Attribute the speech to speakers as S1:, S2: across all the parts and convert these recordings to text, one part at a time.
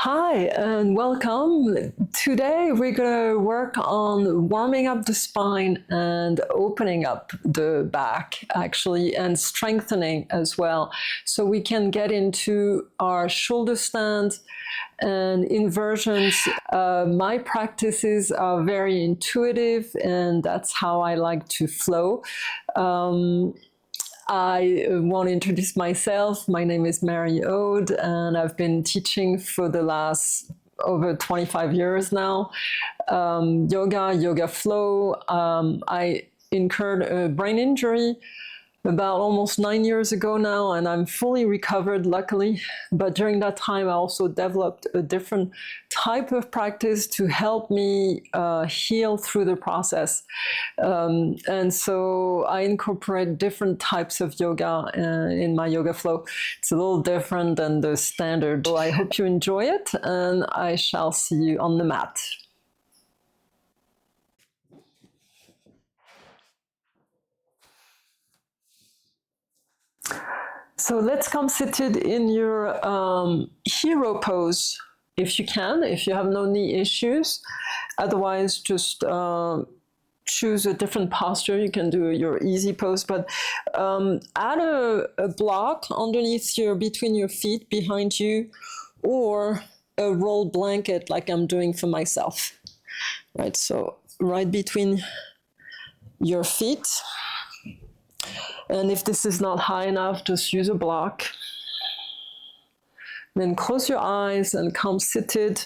S1: Hi and welcome. Today we're going to work on warming up the spine and opening up the back actually, and strengthening as well, so we can get into our shoulder stand and inversions. My practices are very intuitive, and that's how I like to flow. I want to introduce myself. My name is Mary Ode, and I've been teaching for the last over 25 years now. Yoga flow. I incurred a brain injury about almost 9 years ago now, and I'm fully recovered, luckily. But during that time, I also developed a different type of practice to help me heal through the process. And so I incorporate different types of yoga in my yoga flow. It's a little different than the standard. So I hope you enjoy it, and I shall see you on the mat. So let's come seated in your hero pose, if you can, if you have no knee issues. Otherwise, just choose a different posture. You can do your easy pose, but add a block underneath between your feet, behind you, or a rolled blanket like I'm doing for myself. Right, so right between your feet. And if this is not high enough, just use a block. Then close your eyes and come seated.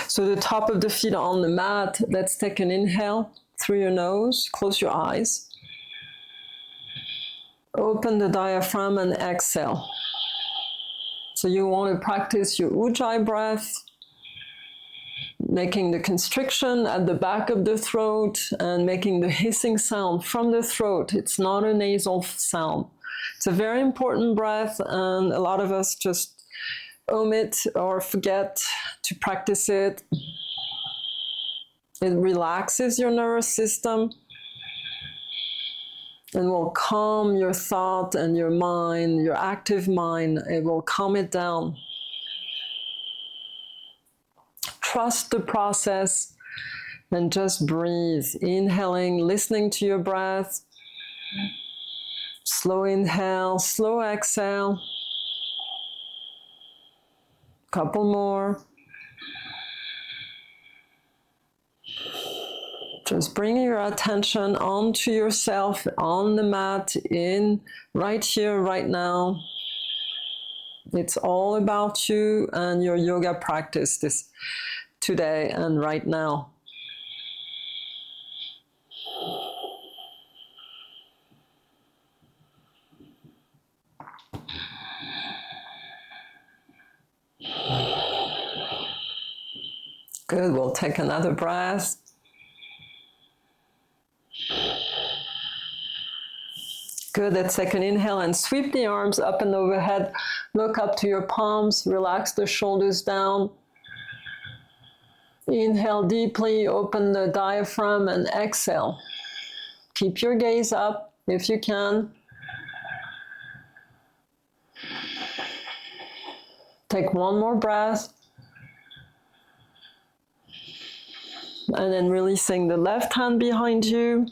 S1: So the top of the feet are on the mat. Let's take an inhale through your nose. Close your eyes. Open the diaphragm and exhale. So you want to practice your Ujjayi breath, making the constriction at the back of the throat and making the hissing sound from the throat. It's not a nasal sound. It's a very important breath, and a lot of us just omit or forget to practice it. It relaxes your nervous system and will calm your thought and your mind, your active mind. It will calm it down. Trust the process and just breathe. Inhaling, listening to your breath. Slow inhale, slow exhale. Couple more. Just bring your attention onto yourself on the mat, in right here, right now. It's all about you and your yoga practice this today and right now. Good, we'll take another breath. Good, let's take an inhale and sweep the arms up and overhead. Look up to your palms, relax the shoulders down. Inhale deeply, open the diaphragm and exhale. Keep your gaze up if you can. Take one more breath. And then releasing the left hand behind you.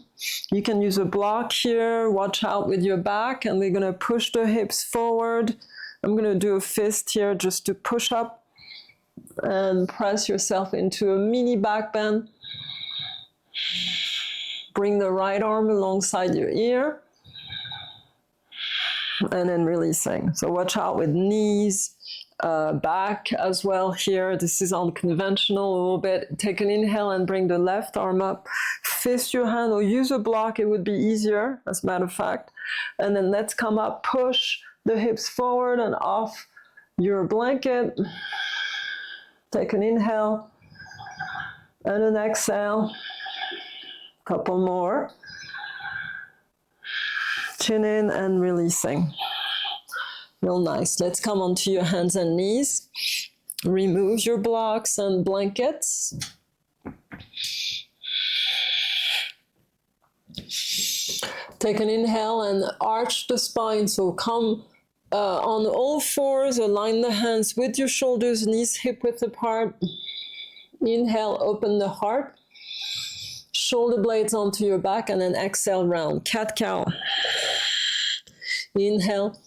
S1: You can use a block here. Watch out with your back, and we're going to push the hips forward. I'm going to do a fist here just to push up and press yourself into a mini back bend. Bring the right arm alongside your ear. And then releasing. So watch out with knees, back as well here. This is unconventional a little bit. Take an inhale and bring the left arm up. Fist your hand or use a block. It would be easier, as a matter of fact. And then let's come up, push the hips forward and off your blanket. Take an inhale and an exhale. Couple more. Chin in and releasing. Real nice. Let's come onto your hands and knees. Remove your blocks and blankets. Take an inhale and arch the spine. So come on all fours, align the hands with your shoulders, knees hip-width apart. Inhale, open the heart. Shoulder blades onto your back, and then exhale, round. Cat-cow. Inhale.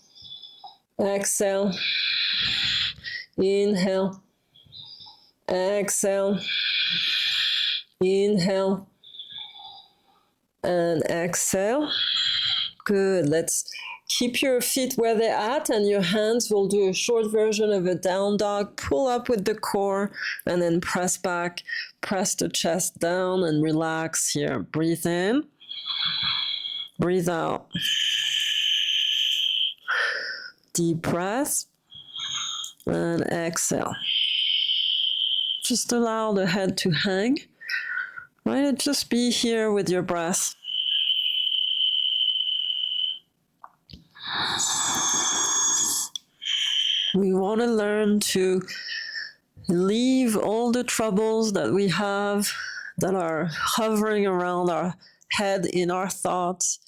S1: Exhale. Inhale. Exhale. Inhale. And exhale. Good. Let's keep your feet where they're at, and your hands will do a short version of a down dog. Pull up with the core and then press back. Press the chest down and relax here. Breathe in. Breathe out. Deep breath. And exhale. Just allow the head to hang. Right? Just be here with your breath. We want to learn to leave all the troubles that we have that are hovering around our head in our thoughts.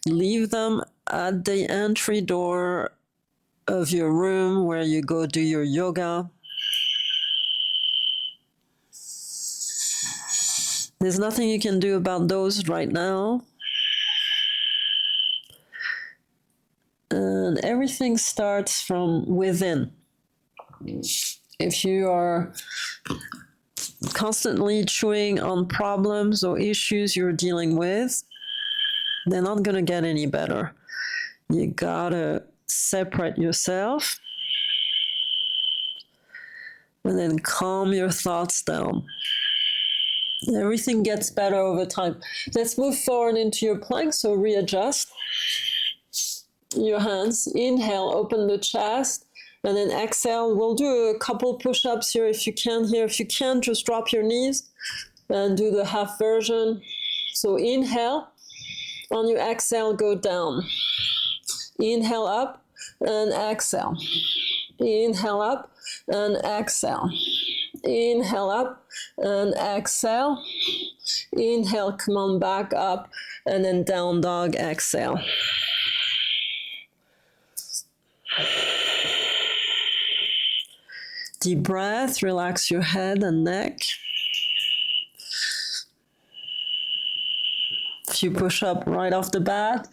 S1: Leave them at the entry door of your room where you go do your yoga. There's nothing you can do about those right now. And everything starts from within. If you are constantly chewing on problems or issues you're dealing with, they're not going to get any better. You gotta separate yourself and then calm your thoughts down. Everything gets better over time. Let's move forward into your plank, so readjust your hands. Inhale, open the chest, and then exhale. We'll do a couple push-ups here if you can. Here, if you can, just drop your knees and do the half version. So inhale, on your exhale, go down. Inhale up and exhale. Inhale up and exhale. Inhale up and exhale. Inhale, come on back up, and then down dog, exhale. Deep breath, relax your head and neck. If you push up right off the bat,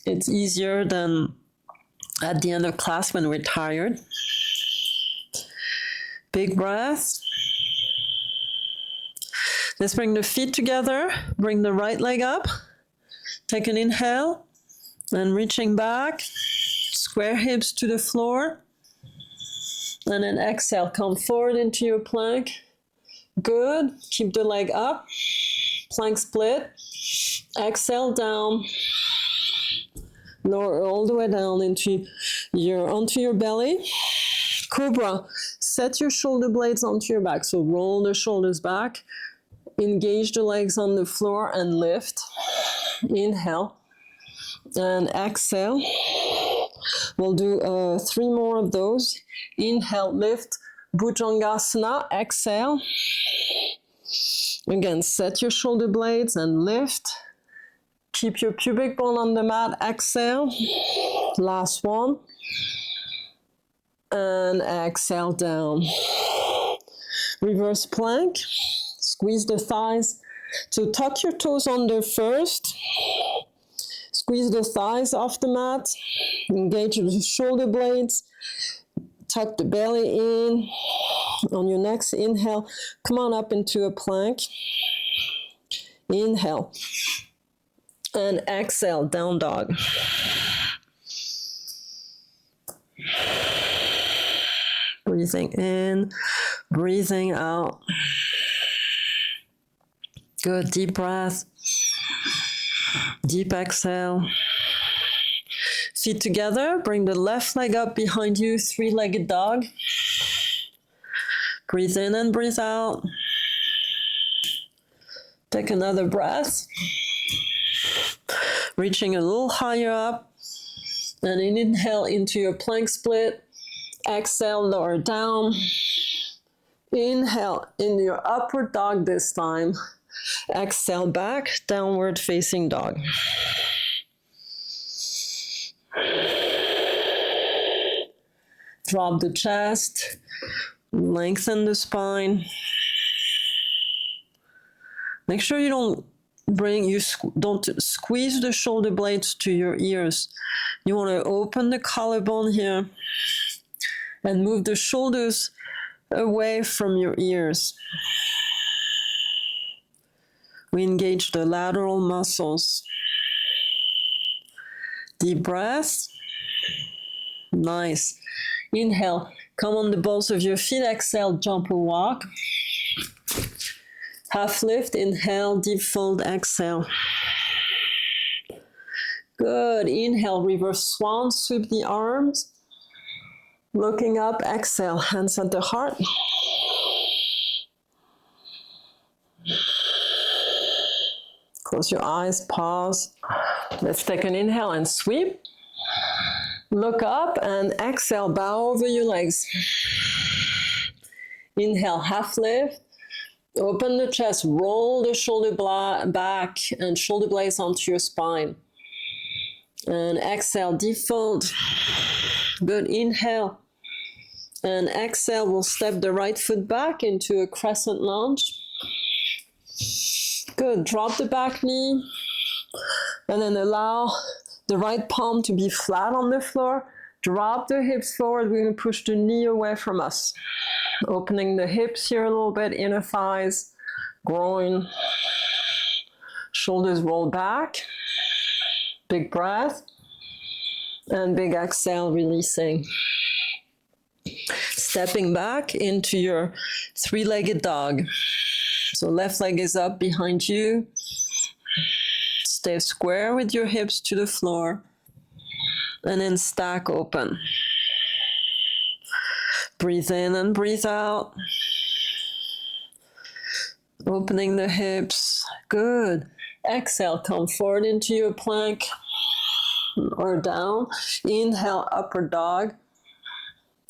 S1: it's easier than at the end of class when we're tired. Big breath. Let's bring the feet together. Bring the right leg up. Take an inhale and reaching back. Square hips to the floor. And then exhale, come forward into your plank. Good. Keep the leg up. Plank split. Exhale down. Lower all the way down onto your belly. Cobra. Set your shoulder blades onto your back. So roll the shoulders back. Engage the legs on the floor and lift. Inhale. And exhale. We'll do 3 more of those. Inhale, lift. Bhujangasana. Exhale. Again, set your shoulder blades and lift. Keep your pubic bone on the mat. Exhale. Last one. And exhale down. Reverse plank. Squeeze the thighs. So tuck your toes under first. Squeeze the thighs off the mat. Engage the shoulder blades. Tuck the belly in. On your next inhale, come on up into a plank. Inhale. And exhale, down dog. Breathing in, breathing out. Good, deep breath. Deep exhale. Feet together, bring the left leg up behind you, 3-legged dog. Breathe in and breathe out. Take another breath. Reaching a little higher up. And inhale into your plank split. Exhale, lower down. Inhale in your upward dog this time. Exhale back, downward facing dog. Drop the chest, lengthen the spine. Make sure you don't don't squeeze the shoulder blades to your ears. You want to open the collarbone here and move the shoulders away from your ears. We engage the lateral muscles. Deep breath. Nice. Inhale, come on the balls of your feet. Exhale, jump or walk. Half lift, inhale, deep fold, exhale. Good. Inhale, reverse swan, sweep the arms. Looking up, exhale, hands at the heart. Close your eyes, pause. Let's take an inhale and sweep. Look up and exhale, bow over your legs. Inhale, half lift. Open the chest, roll the shoulder back and shoulder blades onto your spine. And exhale, deep fold. Good, inhale. And exhale, we'll step the right foot back into a crescent lunge. Good, drop the back knee. And then allow the right palm to be flat on the floor. Drop the hips forward. We're going to push the knee away from us. Opening the hips here a little bit, inner thighs, groin. Shoulders roll back. Big breath. And big exhale, releasing. Stepping back into your three-legged dog. So left leg is up behind you. Stay square with your hips to the floor. And then stack open. Breathe in and breathe out. Opening the hips. Good. Exhale, come forward into your plank or down. Inhale, upward dog.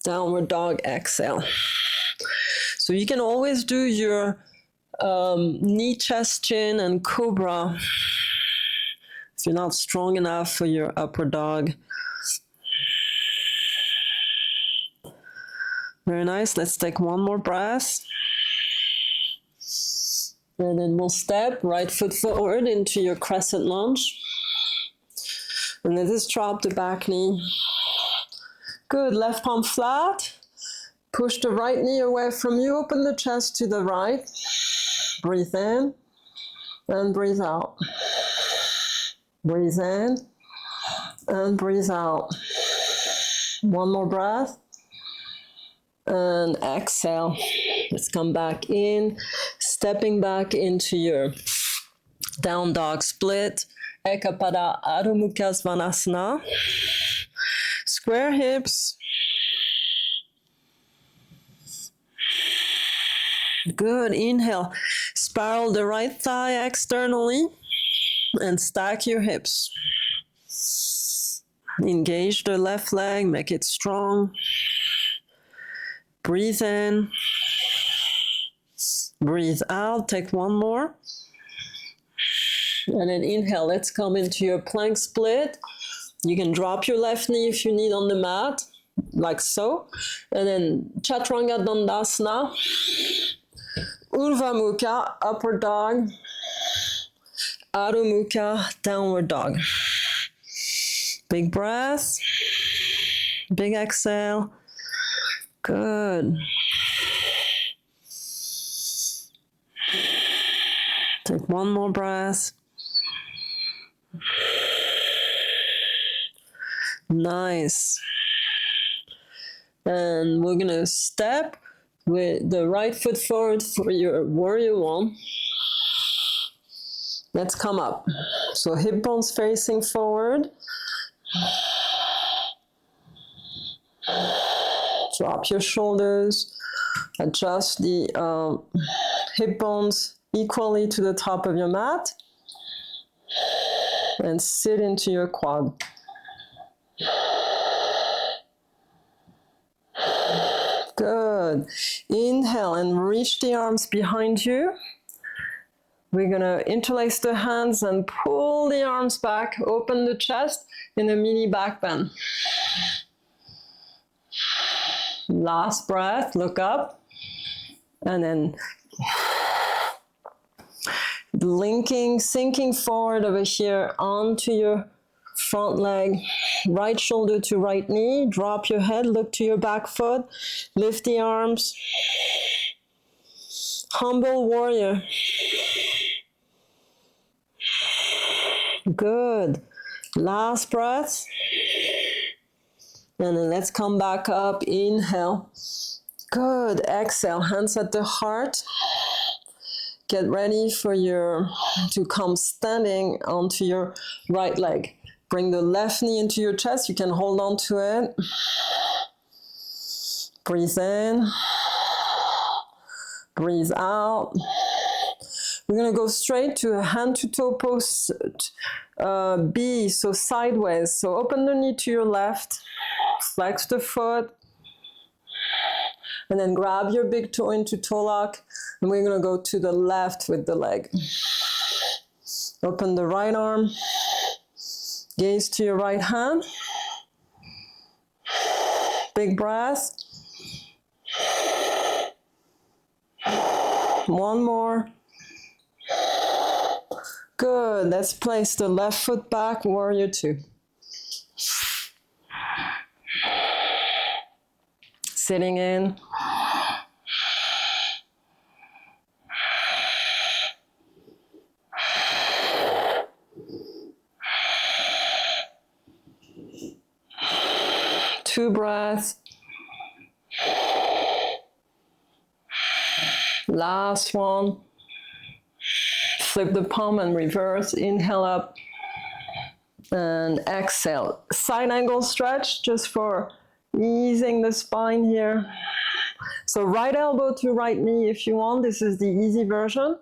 S1: Downward dog, exhale. So you can always do your knee, chest, chin, and cobra if you're not strong enough for your upward dog. Very nice. Let's take one more breath. And then we'll step right foot forward into your crescent lunge. And then just drop the back knee. Good. Left palm flat. Push the right knee away from you. Open the chest to the right. Breathe in and breathe out. Breathe in and breathe out. One more breath. And exhale. Let's come back in. Stepping back into your down dog split. Ekapada Adho Mukha Svanasana. Square hips. Good. Inhale. Spiral the right thigh externally and stack your hips. Engage the left leg. Make it strong. Breathe in. Breathe out. Take one more. And then inhale. Let's come into your plank split. You can drop your left knee if you need on the mat, like so. And then Chaturanga Dandasana. Urdhva Mukha, upward dog. Adho Mukha, downward dog. Big breath. Big exhale. Good. Take one more breath. Nice. And we're gonna step with the right foot forward for your warrior one. Let's come up. So hip bones facing forward. Drop your shoulders. Adjust the hip bones equally to the top of your mat. And sit into your quad. Good. Inhale and reach the arms behind you. We're going to interlace the hands and pull the arms back, open the chest in a mini back bend. Last breath, look up. And then linking, sinking forward over here onto your front leg, right shoulder to right knee, drop your head, look to your back foot, lift the arms, humble warrior. Good. Last breath. And then let's come back up, inhale. Good, exhale, hands at the heart. Get ready for to come standing onto your right leg. Bring the left knee into your chest. You can hold on to it. Breathe in. Breathe out. We're going to go straight to a hand to toe pose B, so sideways. So open the knee to your left. Flex the foot. And then grab your big toe into toe lock. And we're going to go to the left with the leg. Open the right arm. Gaze to your right hand. Big breath. One more. Good. Let's place the left foot back, warrior two. Sitting in. Two breaths. Last one. Flip the palm and reverse. Inhale up and exhale. Side angle stretch just for easing the spine here. So right elbow to right knee if you want. This is the easy version.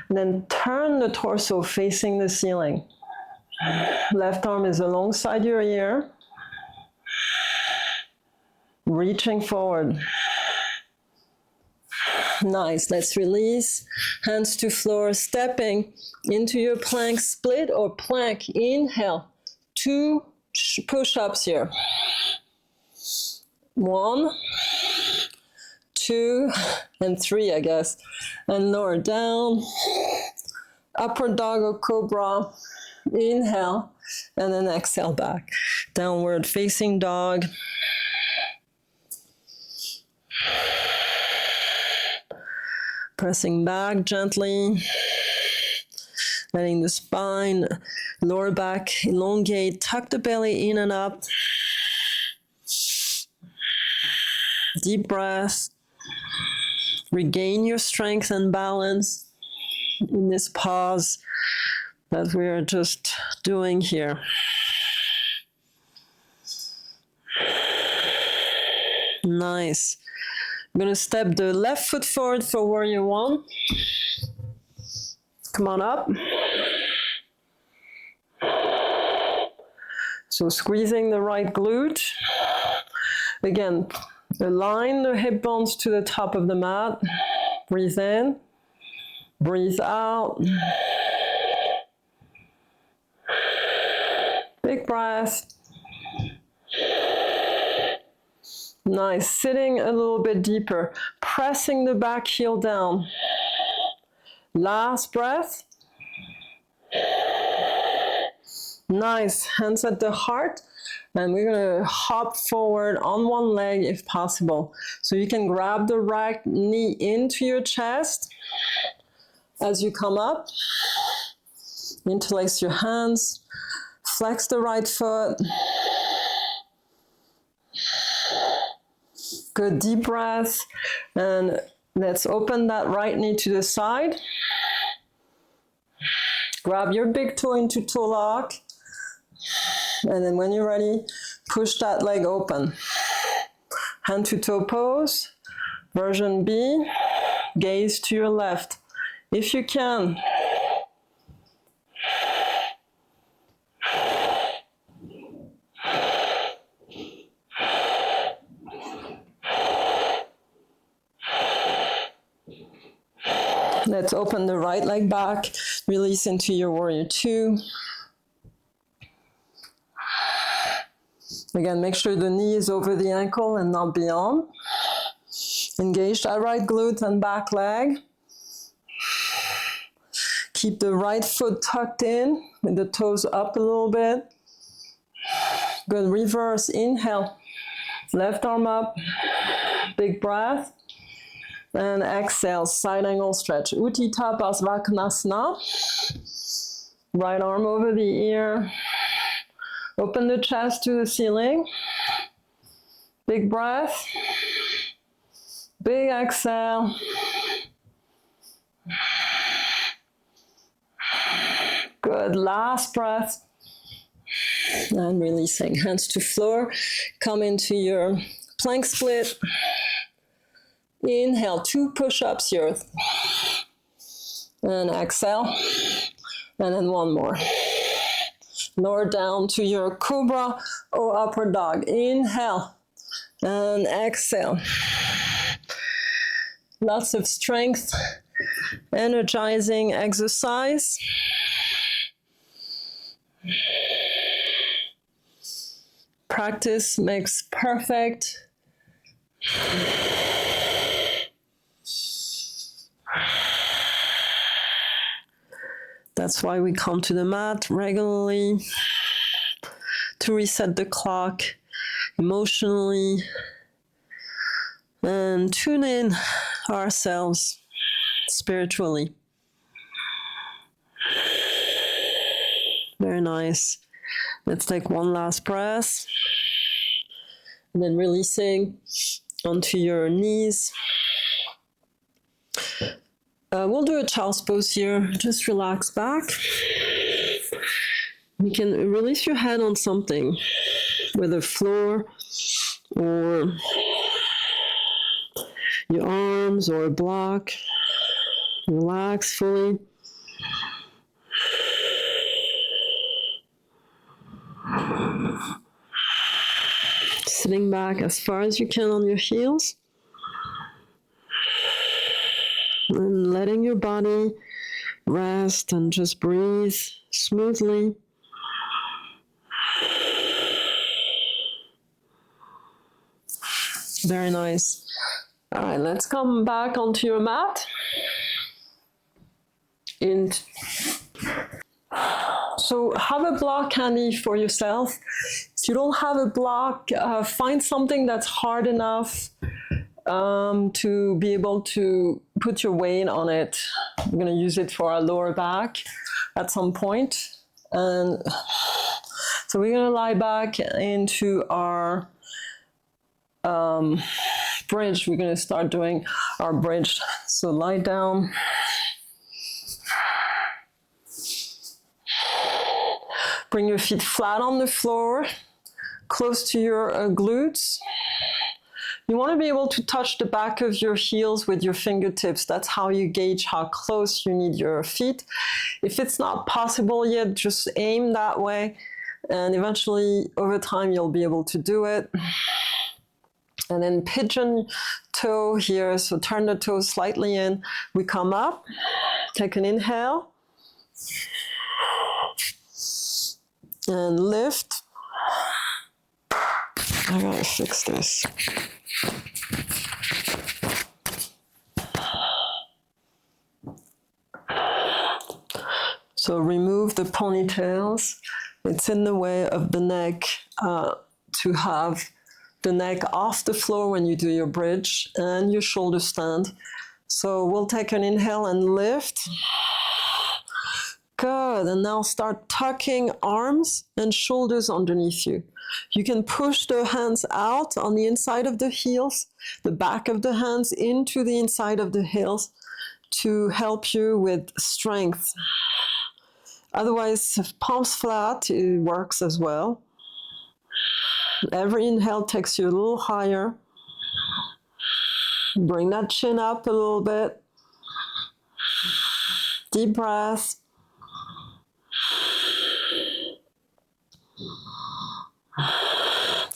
S1: And then turn the torso facing the ceiling. Left arm is alongside your ear. Reaching forward. Nice. Let's release. Hands to floor, stepping into your plank split or plank. Inhale. 2 push-ups here. 1, 2, and 3, I guess. And lower down. Upward dog or cobra. Inhale. And then exhale back. Downward facing dog. Pressing back gently, letting the spine, lower back elongate, tuck the belly in and up. Deep breath. Regain your strength and balance in this pause that we are just doing here. Nice. I'm going to step the left foot forward for warrior one. Come on up. So squeezing the right glute. Again, align the hip bones to the top of the mat. Breathe in. Breathe out. Big breath. Nice, sitting a little bit deeper, pressing the back heel down. Last breath. Nice, hands at the heart. And we're gonna hop forward on one leg if possible. So you can grab the right knee into your chest as you come up. Interlace your hands, flex the right foot. Good deep breath, and let's open that right knee to the side. Grab your big toe into toe lock, and then when you're ready, push that leg open. Hand to toe pose, version B, gaze to your left. If you can. Let's open the right leg back, release into your warrior two. Again, make sure the knee is over the ankle and not beyond. Engage that right glute and back leg. Keep the right foot tucked in with the toes up a little bit. Good, reverse, inhale. Left arm up, big breath. And exhale, side angle stretch. Utthita Pasvakonasana. Right arm over the ear. Open the chest to the ceiling. Big breath. Big exhale. Good, last breath. And releasing, hands to floor. Come into your plank split. Inhale, 2 push-ups here. And exhale. And then 1 more. Lower down to your cobra or upward dog. Inhale. And exhale. Lots of strength, energizing exercise. Practice makes perfect. That's why we come to the mat regularly, to reset the clock emotionally and tune in ourselves spiritually. Very nice. Let's take one last breath. And then releasing onto your knees. We'll do a child's pose here. Just relax back. You can release your head on something, whether floor or your arms or a block. Relax fully. Sitting back as far as you can on your heels. And letting your body rest and just breathe smoothly. Very nice. All right, let's come back onto your mat. So have a block handy for yourself. If you don't have a block, find something that's hard enough to be able to put your weight on it. We're going to use it for our lower back at some point. And so we're going to lie back into our bridge. We're going to start doing our bridge. So lie down. Bring your feet flat on the floor, close to your glutes. You want to be able to touch the back of your heels with your fingertips. That's how you gauge how close you need your feet. If it's not possible yet, just aim that way. And eventually, over time, you'll be able to do it. And then pigeon toe here. So turn the toes slightly in. We come up. Take an inhale. And lift. I gotta fix this. So remove the ponytails. It's in the way of the neck to have the neck off the floor when you do your bridge and your shoulder stand. So we'll take an inhale and lift. Good, and now start tucking arms and shoulders underneath you. You can push the hands out on the inside of the heels, the back of the hands into the inside of the heels to help you with strength. Otherwise, palms flat, it works as well. Every inhale takes you a little higher. Bring that chin up a little bit. Deep breath.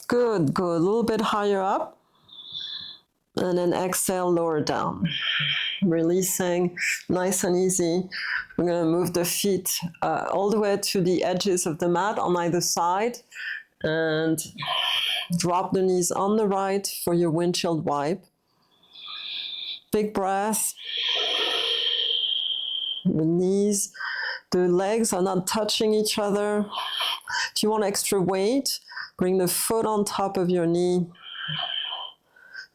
S1: Good, go a little bit higher up. And then exhale, lower down. Releasing, nice and easy. We're going to move the feet all the way to the edges of the mat on either side. And drop the knees on the right for your windshield wipe. Big breath. The knees, the legs are not touching each other. If you want extra weight, bring the foot on top of your knee.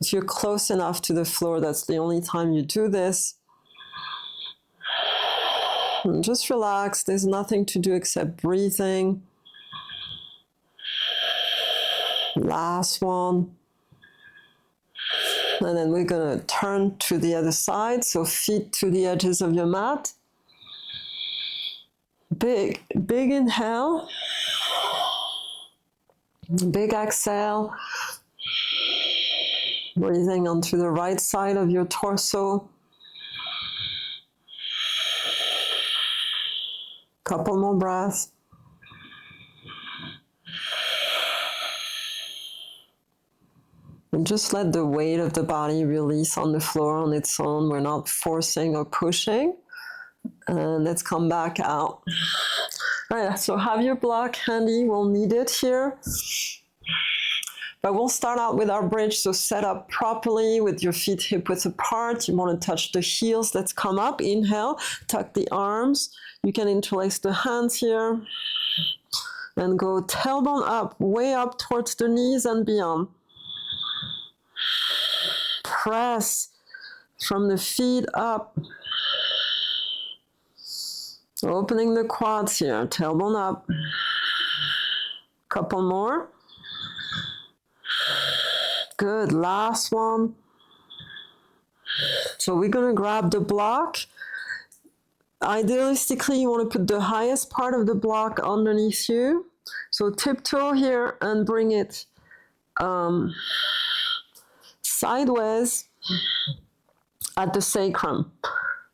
S1: If you're close enough to the floor, that's the only time you do this. And just relax. There's nothing to do except breathing. Last one. And then we're going to turn to the other side. So feet to the edges of your mat. Big inhale. Big exhale. Breathing onto the right side of your torso. Couple more breaths. And just let the weight of the body release on the floor on its own. We're not forcing or pushing. And let's come back out. All right, so have your block handy. We'll need it here. But we'll start out with our bridge. So set up properly with your feet hip-width apart. You want to touch the heels. Let's come up. Inhale, tuck the arms. You can interlace the hands here. And go tailbone up, way up towards the knees and beyond. Press from the feet up. Opening the quads here, tailbone up. Couple more. Good, last one. So we're going to grab the block. Idealistically, you want to put the highest part of the block underneath you. So tiptoe here and bring it sideways at the sacrum,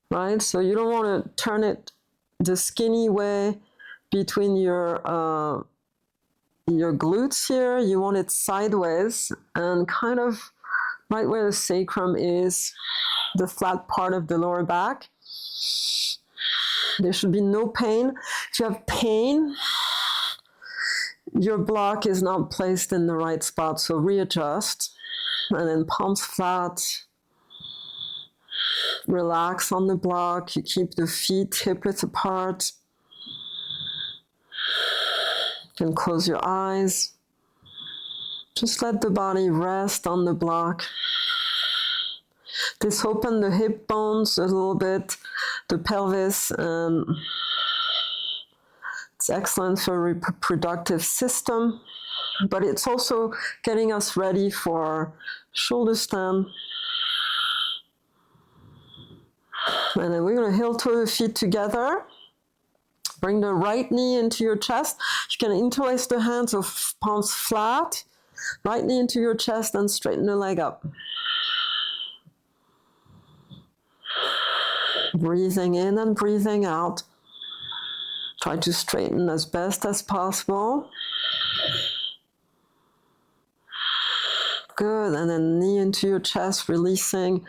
S1: right? So you don't want to turn it the skinny way between your glutes here. You want it sideways and kind of right where the sacrum is, the flat part of the lower back. There should be no pain. If you have pain, your block is not placed in the right spot, so readjust. And then palms flat. Relax on the block. You keep the feet hip-width apart. You can close your eyes. Just let the body rest on the block. Just open the hip bones a little bit, the pelvis, and it's excellent for reproductive system, but it's also getting us ready for shoulder stand. And then we're going to heel toe the feet together. Bring the right knee into your chest. You can interlace the hands of palms flat. Right knee into your chest and straighten the leg up. Breathing in and breathing out. Try to straighten as best as possible. Good, and then knee into your chest, releasing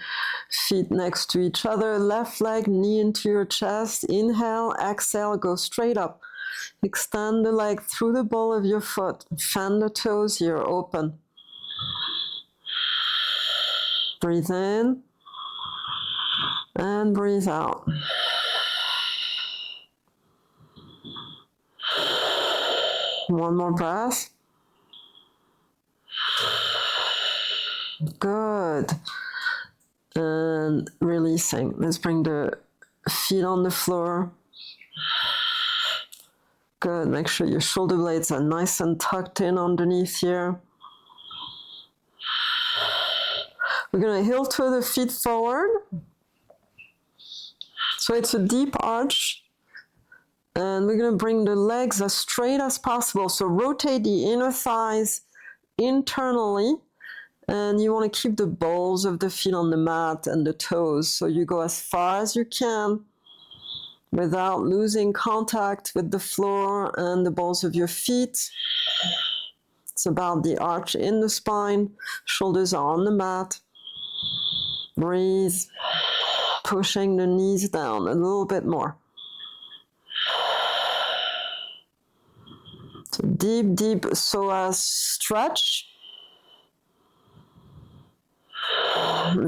S1: feet next to each other. Left leg, knee into your chest. Inhale, exhale, go straight up. Extend the leg through the ball of your foot. Fan the toes here, open. Breathe in and breathe out. One more breath. Good. And releasing. Let's bring the feet on the floor. Good. Make sure your shoulder blades are nice and tucked in underneath here. We're going to heel toe the feet forward. So it's a deep arch. And we're going to bring the legs as straight as possible. So rotate the inner thighs internally. And you want to keep the balls of the feet on the mat and the toes. So you go as far as you can without losing contact with the floor and the balls of your feet. It's about the arch in the spine. Shoulders are on the mat. Breathe. Pushing the knees down a little bit more. So deep, deep psoas stretch.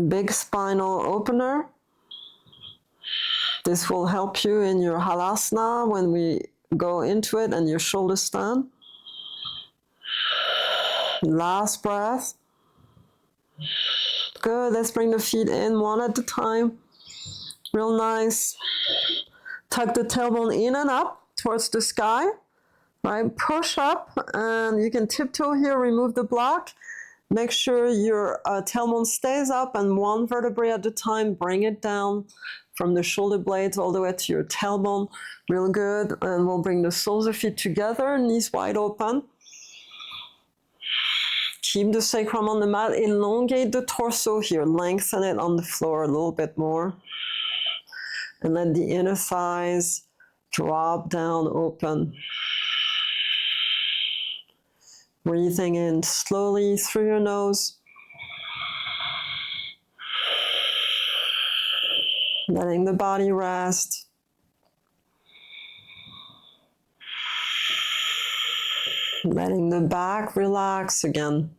S1: Big spinal opener. This will help you in your halasana when we go into it and your shoulder stand. Last breath. Good, let's bring the feet in one at a time. Real nice. Tuck the tailbone in and up towards the sky. Right, push up and you can tiptoe here, remove the block. Make sure your tailbone stays up and one vertebrae at a time. Bring it down from the shoulder blades all the way to your tailbone. Real good. And we'll bring the soles of feet together, knees wide open. Keep the sacrum on the mat. Elongate the torso here. Lengthen it on the floor a little bit more. And let the inner thighs drop down open. Breathing in slowly through your nose. Letting the body rest. Letting the back relax again.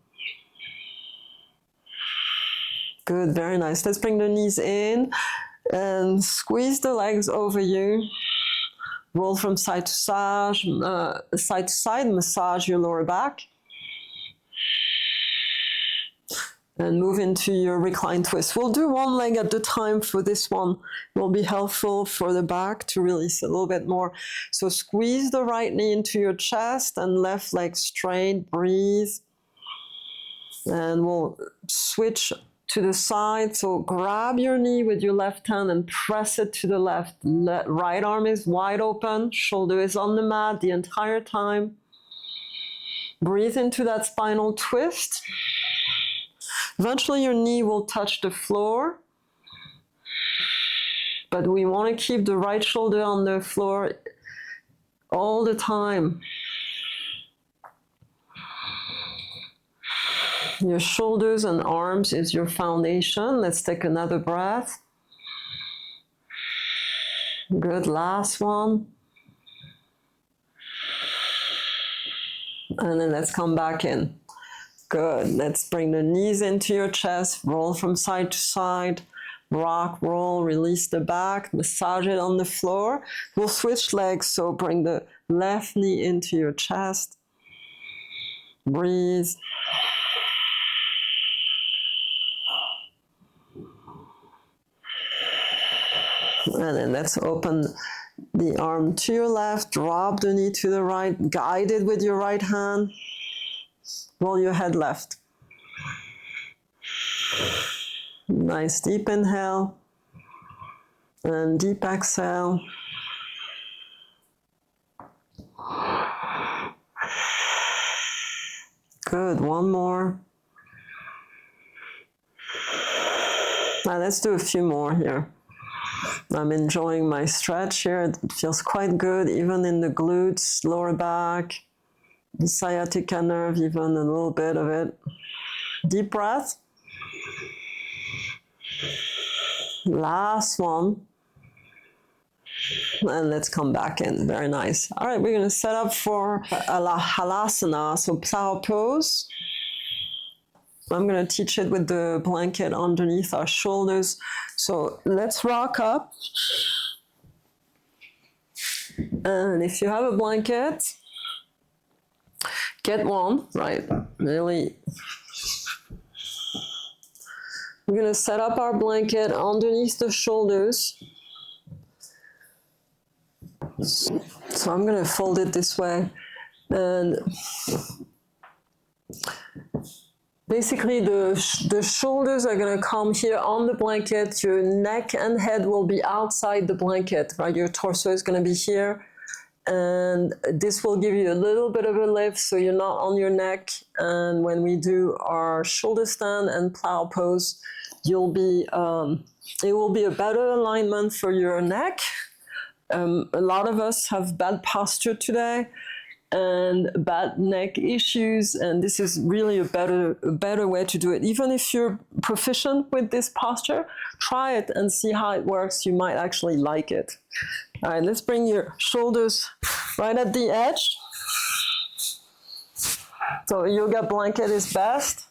S1: Good, very nice. Let's bring the knees in and squeeze the legs over you. Roll from side to side, massage your lower back. And move into your reclined twist. We'll do one leg at a time for this one. It will be helpful for the back to release a little bit more. So squeeze the right knee into your chest and left leg straight, breathe. And we'll switch to the side. So grab your knee with your left hand and press it to the left. Right arm is wide open, shoulder is on the mat the entire time. Breathe into that spinal twist. Eventually your knee will touch the floor, but we want to keep the right shoulder on the floor all the time. Your shoulders and arms is your foundation. Let's take another breath. Good, last one. And then let's come back in. Good, let's bring the knees into your chest, roll from side to side, rock, roll, release the back, massage it on the floor. We'll switch legs, so bring the left knee into your chest. Breathe. And then let's open the arm to your left, drop the knee to the right, guide it with your right hand. Roll your head left. Nice deep inhale and deep exhale. Good, one more. Now let's do a few more here. I'm enjoying my stretch here. It feels quite good, even in the glutes, lower back. The sciatica nerve, even a little bit of it. Deep breath. Last one. And let's come back in. Very nice. All right, we're going to set up for a halasana, so plow pose. I'm going to teach it with the blanket underneath our shoulders. So let's rock up. And if you have a blanket, get one, right? Really. We're going to set up our blanket underneath the shoulders. So I'm going to fold it this way. And basically the shoulders are going to come here on the blanket. Your neck and head will be outside the blanket, right? Your torso is going to be here. And this will give you a little bit of a lift so you're not on your neck. And when we do our shoulder stand and plow pose, you'll be, it will be a better alignment for your neck. A lot of us have bad posture today and bad neck issues, and this is really a better way to do it. Even if you're proficient with this posture, try it and see how it works. You might actually like it. All right, let's bring your shoulders right at the edge. So a yoga blanket is best.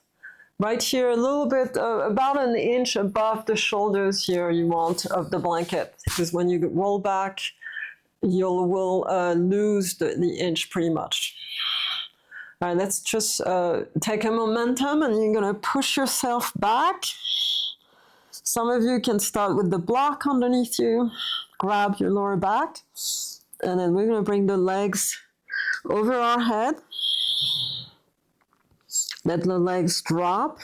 S1: Right here, a little bit, about an inch above the shoulders here you want of the blanket. Because when you roll back, you will lose the inch pretty much. All right, let's just take a momentum and you're gonna push yourself back. Some of you can start with the block underneath you, grab your lower back, and then we're gonna bring the legs over our head. Let the legs drop.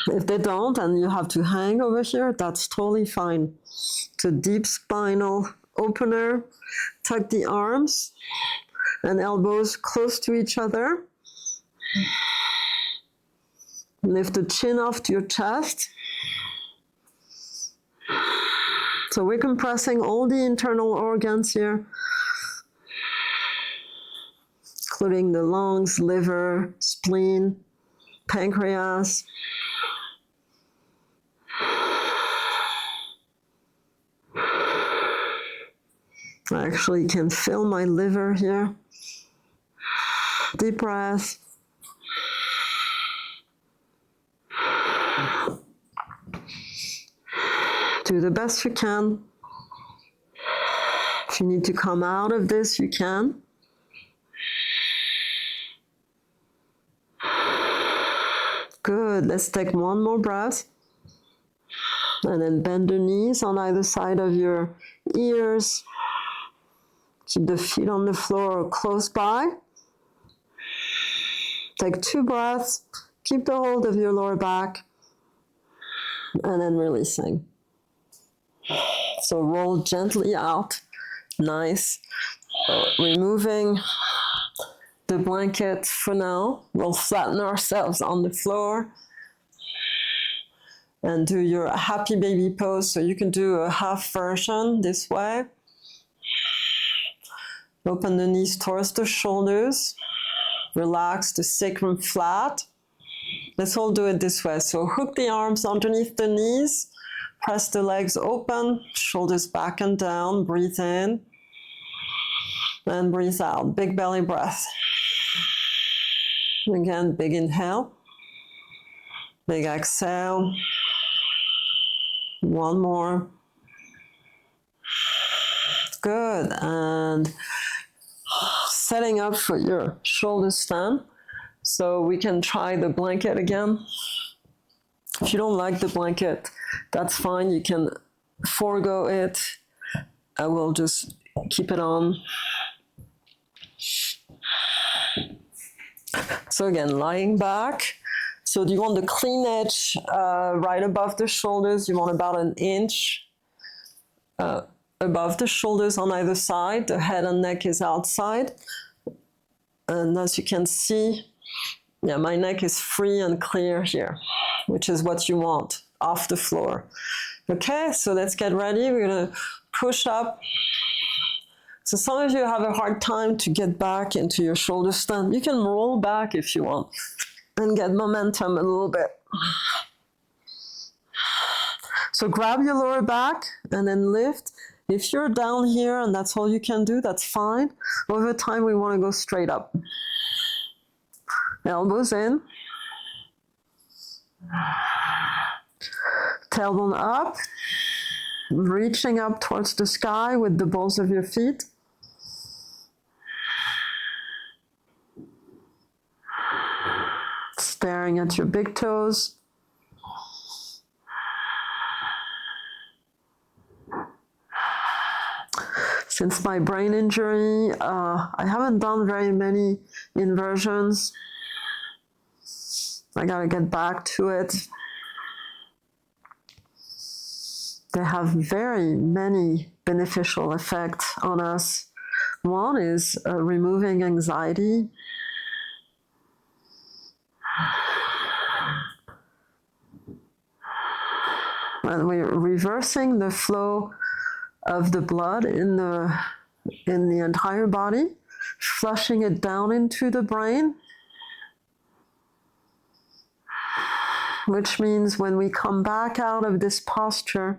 S1: If they don't and you have to hang over here, that's totally fine. It's a deep spinal opener. Tuck the arms and elbows close to each other. Lift the chin off to your chest. So we're compressing all the internal organs here, including the lungs, liver, spleen, pancreas. I actually can feel my liver here. Deep breath. Do the best you can. If you need to come out of this, you can. Good. Let's take one more breath. And then bend the knees on either side of your ears. Keep the feet on the floor or close by. Take 2 breaths. Keep the hold of your lower back. And then releasing. So roll gently out. Nice. Removing the blanket for now. We'll flatten ourselves on the floor. And do your happy baby pose. So you can do a half version this way. Open the knees towards the shoulders. Relax the sacrum flat. Let's all do it this way. So hook the arms underneath the knees. Press the legs open. Shoulders back and down. Breathe in. And breathe out. Big belly breath. Again, big inhale. Big exhale. One more. Good. And setting up for your shoulder stand. So we can try the blanket again. If you don't like the blanket, that's fine. You can forego it. I will just keep it on. So again, lying back. So do you want the clean edge right above the shoulders? You want about an inch above the shoulders on either side. The head and neck is outside. And as you can see, yeah, my neck is free and clear here, which is what you want, off the floor. Okay, so let's get ready. We're gonna push up. So some of you have a hard time to get back into your shoulder stand. You can roll back if you want and get momentum a little bit. So grab your lower back and then lift. If you're down here and that's all you can do, that's fine. Over time, we want to go straight up. Elbows in. Tailbone up. Reaching up towards the sky with the balls of your feet. Staring at your big toes. Since my brain injury, I haven't done very many inversions. I gotta get back to it. They have very many beneficial effects on us. One is removing anxiety. And we're reversing the flow of the blood in the entire body, flushing it down into the brain, which means when we come back out of this posture,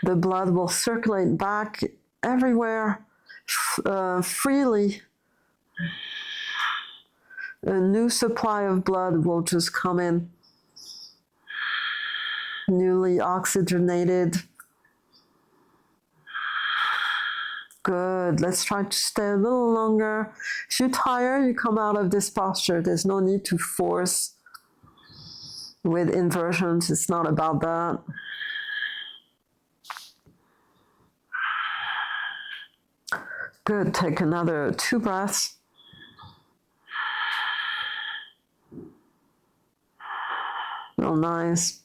S1: the blood will circulate back everywhere freely A new supply of blood will just come in, newly oxygenated. Good. Let's try to stay a little longer. If you're tired, you come out of this posture. There's no need to force with inversions. It's not about that. Good. Take another 2 breaths. Real nice.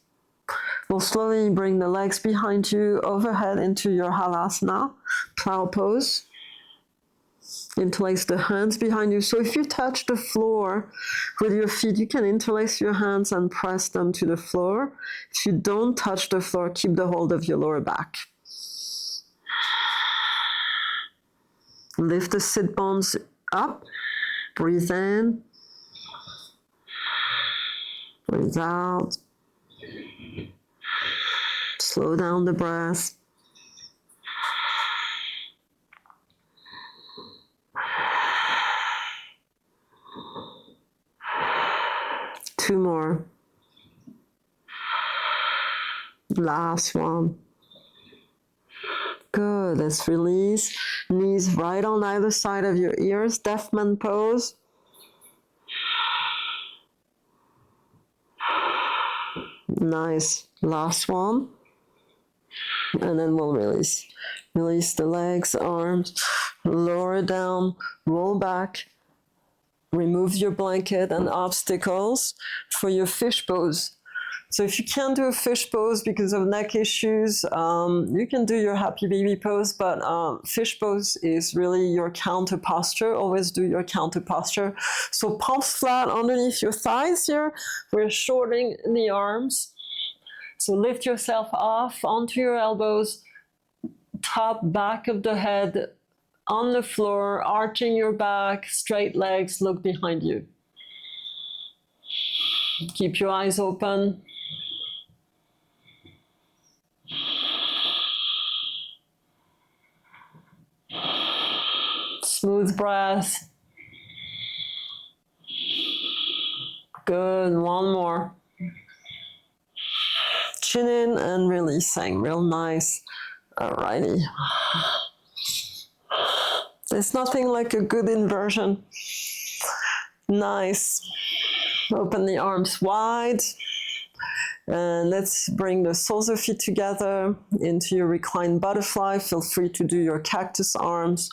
S1: We'll slowly bring the legs behind you, overhead into your Halasana, Plow Pose. Interlace the hands behind you. So if you touch the floor with your feet, you can interlace your hands and press them to the floor. If you don't touch the floor, keep the hold of your lower back. Lift the sit bones up. Breathe in. Breathe out. Slow down the breath. Two more. Last one. Good. Let's release. Knees right on either side of your ears. Deaf man pose. Nice. Last one. And then we'll release. Release the legs, arms, lower down, roll back. Remove your blanket and obstacles for your fish pose. So if you can't do a fish pose because of neck issues, you can do your happy baby pose, but fish pose is really your counter posture. Always do your counter posture. So palms flat underneath your thighs here. We're shortening the arms. So lift yourself off onto your elbows, top, back of the head on the floor, arching your back, straight legs, look behind you. Keep your eyes open. Smooth breath. Good, one more. Chin in and releasing, real nice. Alrighty. There's nothing like a good inversion. Nice. Open the arms wide. And let's bring the soles of feet together into your reclined butterfly. Feel free to do your cactus arms.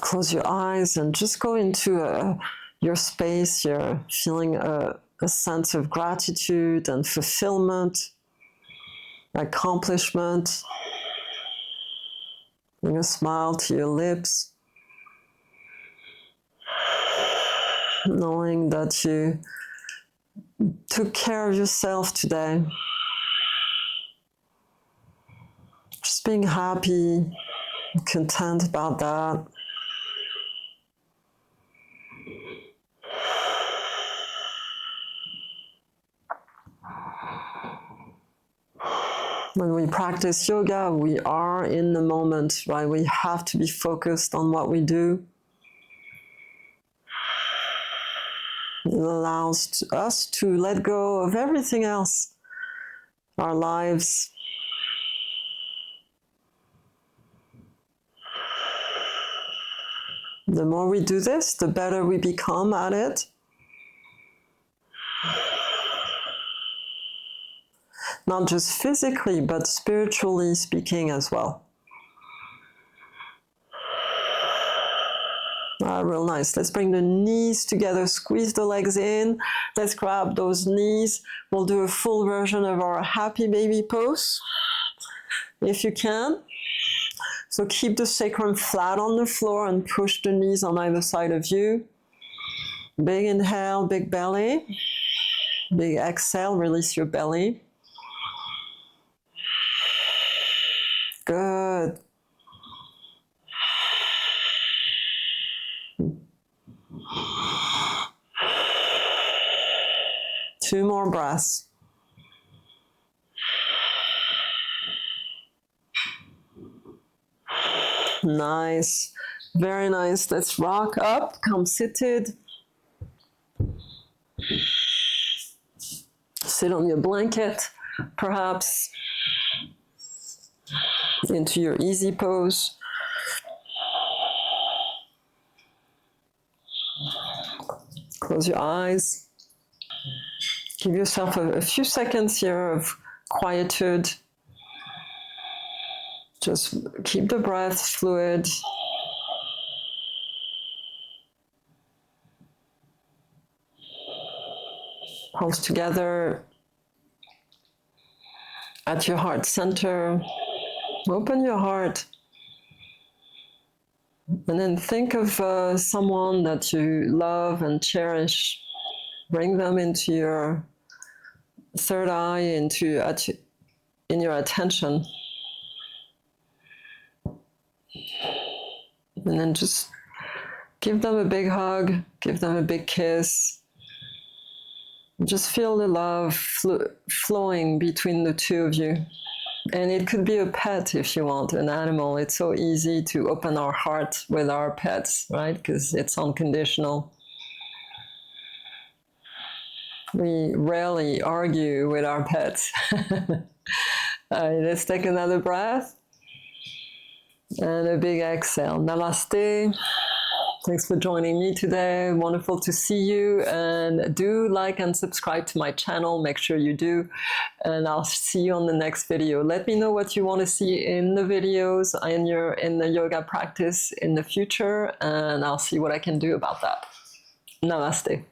S1: Close your eyes and just go into your space. You're feeling a sense of gratitude and fulfillment, accomplishment. Bring a smile to your lips, knowing that you took care of yourself today. Just being happy, content about that. When we practice yoga, we are in the moment, right? We have to be focused on what we do. It allows us to let go of everything else, our lives. The more we do this, the better we become at it. Not just physically, but spiritually speaking as well. Real nice. Let's bring the knees together, squeeze the legs in. Let's grab those knees. We'll do a full version of our happy baby pose, if you can. So keep the sacrum flat on the floor and push the knees on either side of you. Big inhale, big belly. Big exhale, release your belly. Good. Two more breaths. Nice. Very nice. Let's rock up. Come seated. Sit on your blanket, perhaps into your easy pose. Close your eyes. Give yourself a few seconds here of quietude. Just keep the breath fluid. Palms together at your heart center. Open your heart. And then think of someone that you love and cherish. Bring them into your third eye, in your attention. And then just give them a big hug, give them a big kiss. Just feel the love flowing between the two of you. And it could be a pet if you want, an animal. It's so easy to open our heart with our pets, right? Because it's unconditional. We rarely argue with our pets. All right, let's take another breath. And a big exhale. Namaste. Thanks for joining me today. Wonderful to see you. And do like and subscribe to my channel. Make sure you do. And I'll see you on the next video. Let me know what you want to see in the videos in the yoga practice in the future. And I'll see what I can do about that. Namaste.